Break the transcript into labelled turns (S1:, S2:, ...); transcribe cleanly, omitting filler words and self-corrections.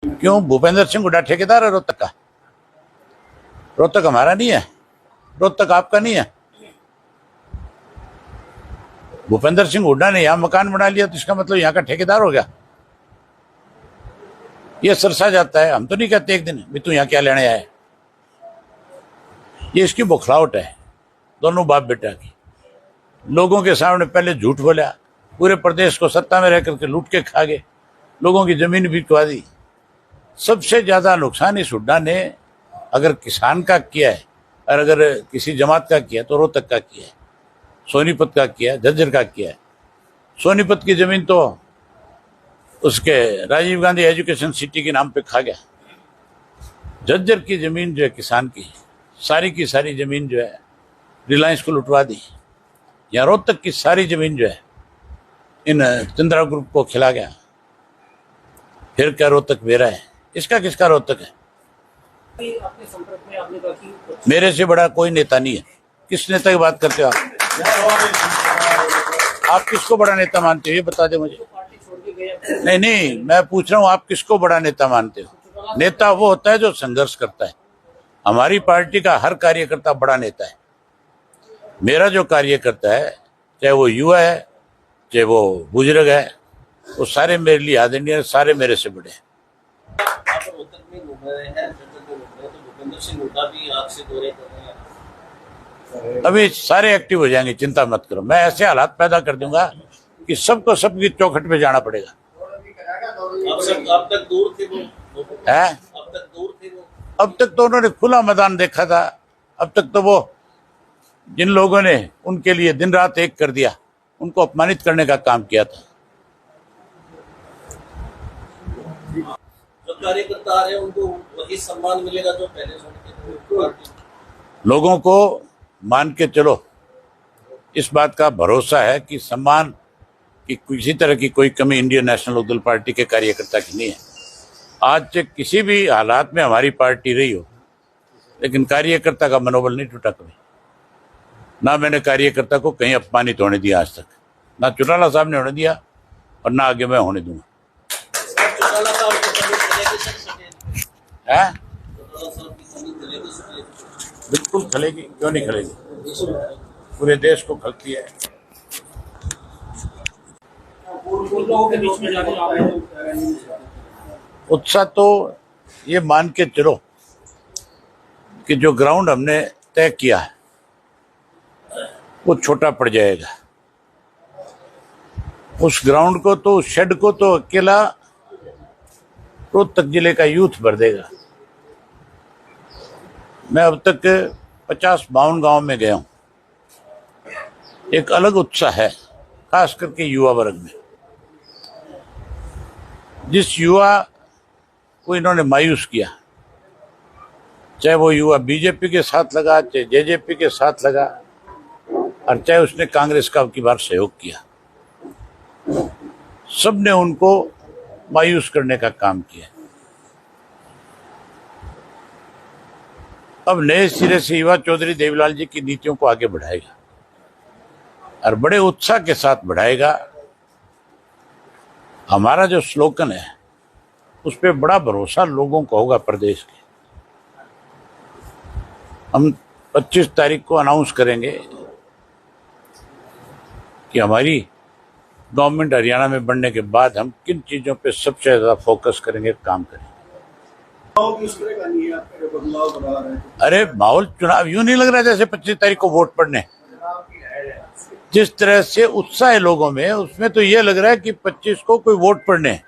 S1: क्यों? भूपेंद्र सिंह हुड्डा ठेकेदार है रोहतक का? रोहतक हमारा नहीं है? रोहतक आपका नहीं है? भूपेंद्र सिंह हुड्डा ने यहां मकान बना लिया तो इसका मतलब यहां का ठेकेदार हो गया? ये सरसा जाता है। हम तो नहीं कहते एक दिन भी तू यहां क्या लेने आए। ये इसकी बौखलाहट है, दोनों बाप बेटा की। लोगों के सामने पहले झूठ बोला, पूरे प्रदेश को सत्ता में रह करके लूट के खा गए, लोगों की जमीन बिकवा दी। सबसे ज्यादा नुकसान इस हुड्डा ने अगर किसान का किया है और अगर किसी जमात का किया तो रोहतक का किया है, सोनीपत का किया है, झज्जर का किया है। सोनीपत की जमीन तो उसके राजीव गांधी एजुकेशन सिटी के नाम पे खा गया। झज्जर की जमीन जो है किसान की सारी जमीन जो है रिलायंस को लुटवा दी। यहाँ रोहतक की सारी जमीन जो है इन चंद्रा ग्रुप को खिला गया। फिर क्या रोहतक मेरा है? इसका किसका रोहतक है?
S2: आपके संपर्क में आपने कहा कि
S1: मेरे से बड़ा कोई नेता नहीं है। किस नेता की बात करते हो आप? आप किसको बड़ा नेता मानते हो ये बता दे मुझे।
S2: पार्टी छोड़ के गए।
S1: नहीं नहीं, मैं पूछ रहा हूँ आप किसको बड़ा नेता मानते हो? नेता वो होता है जो संघर्ष करता है। हमारी पार्टी का हर कार्यकर्ता बड़ा नेता है। मेरा जो कार्यकर्ता है, चाहे वो युवा है चाहे वो बुजुर्ग है, वो सारे मेरे लिए आदरणीय है, सारे मेरे से बड़े हैं।
S3: आप रोहतक में घूम रहे हैं, जब घूम रहे हैं तो भूपेंद्र सिंह हुड्डा भी आपसे दौरे कर रहे हैं।
S1: अभी सारे एक्टिव हो जाएंगे, चिंता मत करो। मैं ऐसे हालात पैदा कर दूंगा कि सबको सबकी चौखट पे जाना पड़ेगा।
S3: अब तक दूर थे वो
S1: है?
S3: अब तक दूर थे वो।
S1: अब तक तो उन्होंने खुला मैदान देखा था। अब तक तो वो जिन लोगों ने उनके लिए दिन रात एक कर दिया, उनको अपमानित करने का काम किया था।
S3: जो कार्यकर्ता आ रहे हैं उनको वही सम्मान मिलेगा जो पहले से
S1: लोगों को मान के चलो, इस बात का भरोसा है कि सम्मान की किसी तरह की कोई कमी इंडियन नेशनल लोकदल पार्टी के कार्यकर्ता की नहीं है। आज से किसी भी हालात में हमारी पार्टी रही हो, लेकिन कार्यकर्ता का मनोबल नहीं टूटा कभी। ना मैंने कार्यकर्ता को कहीं अपमानित होने दिया आज तक, ना चौटाला साहब ने होने दिया और ना आगे मैं होने दूंगा। है? बिल्कुल खलेगी, क्यों नहीं खलेगी? पूरे देश को खलती है।
S2: लोगों के बीच में जाके आप
S1: उत्साह तो ये मान के चलो कि जो ग्राउंड हमने तय किया है वो छोटा पड़ जाएगा। उस ग्राउंड को तो, उस शेड को तो अकेला रोहतक जिले का यूथ भर देगा। मैं अब तक 50-52 गांव में गया हूं। एक अलग उत्साह है, खास करके युवा वर्ग में। जिस युवा को इन्होंने मायूस किया, चाहे वो युवा बीजेपी के साथ लगा, चाहे जेजेपी के साथ लगा, और चाहे उसने कांग्रेस का अब की बार सहयोग किया, सबने उनको मायूस करने का काम किया। अब नए सिरे से युवा चौधरी देवीलाल जी की नीतियों को आगे बढ़ाएगा और बड़े उत्साह के साथ बढ़ाएगा। हमारा जो स्लोगन है उस पर बड़ा भरोसा लोगों को होगा प्रदेश के। हम 25 तारीख को अनाउंस करेंगे कि हमारी गवर्नमेंट हरियाणा में बनने के बाद हम किन चीजों पे सबसे ज्यादा फोकस करेंगे, काम करेंगे। अरे माहौल चुनाव यूं नहीं लग रहा जैसे 25 तारीख को वोट पड़ने। जिस तरह से उत्साह है लोगों में, उसमें तो ये लग रहा है कि 25 को कोई वोट पड़ने।